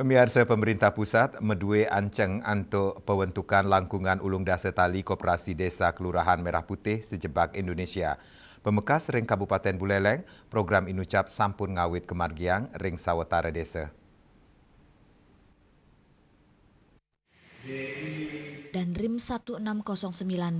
Pemirsa pemerintah pusat medue anceng untuk pembentukan langkungan ulung dasa tali koperasi desa Kelurahan Merah Putih sejebak Indonesia. Pemekas ring Kabupaten Buleleng, program Inucap sampun ngawit kemargiang ring sawetara desa. Dan Rim 1609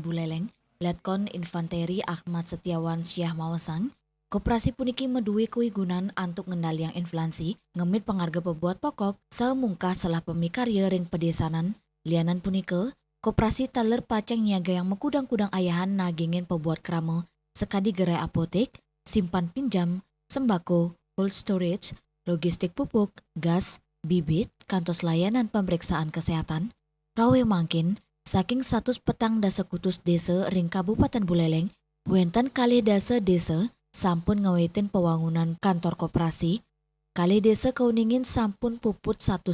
Buleleng, Letkon Infanteri Ahmad Setiawan Syah Mawasang, koperasi puniki medue kuigunan antuk ngendaliang inflasi, ngemit pengarga pebuat pokok, semungkah salah pemikarya ring pedesanan, lianan punike, koperasi taler paceng niaga yang mekudang-kudang ayahan nagingin pebuat kramo, sekadi gerai apotek, simpan pinjam, sembako, cold storage, logistik pupuk, gas, bibit, kantos layanan pemeriksaan kesehatan, rawe mangkin, saking 100 petang dasa kutus desa ring Kabupaten Buleleng, wenten kalih dasa desa sampun ngawetin pewangunan kantor koperasi, kalih desa kauningin sampun puput 100%,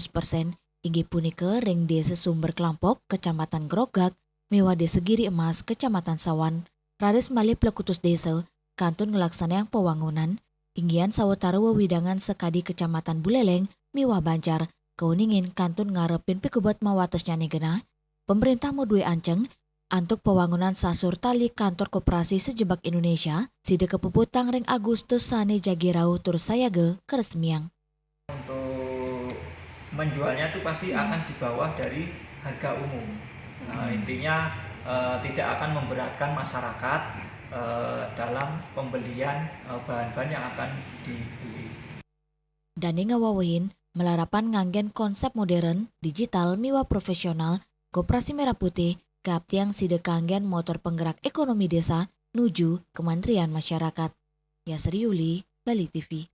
inggih punika ring desa Sumber Kelampok, Kecamatan Grogak, mewah desa Giri Emas, Kecamatan Sawan, raris malih plekutus desa, kantun ngelaksanayang pewangunan, inggian sawetara wewidangan sekadi Kecamatan Buleleng, mewah Banjar, kauningin kantun ngarepin pikubat mawatesnya negena, pemerintah modue anceng antuk pewangunan sasur tali kantor koperasi sejebak Indonesia, side kepuputang ring Agustus sane jagirau tur sayage keresmiang. Untuk menjualnya itu pasti akan di bawah dari harga umum. Intinya tidak akan memberatkan masyarakat dalam pembelian bahan-bahan yang akan dibeli. Dani ngawawahin melarapan nganggen konsep modern, digital, miwa profesional, Koperasi Merah Putih, kaptiang side kanggen motor penggerak ekonomi desa, nuju Kementerian Masyarakat. Yasri Yuli, Bali TV.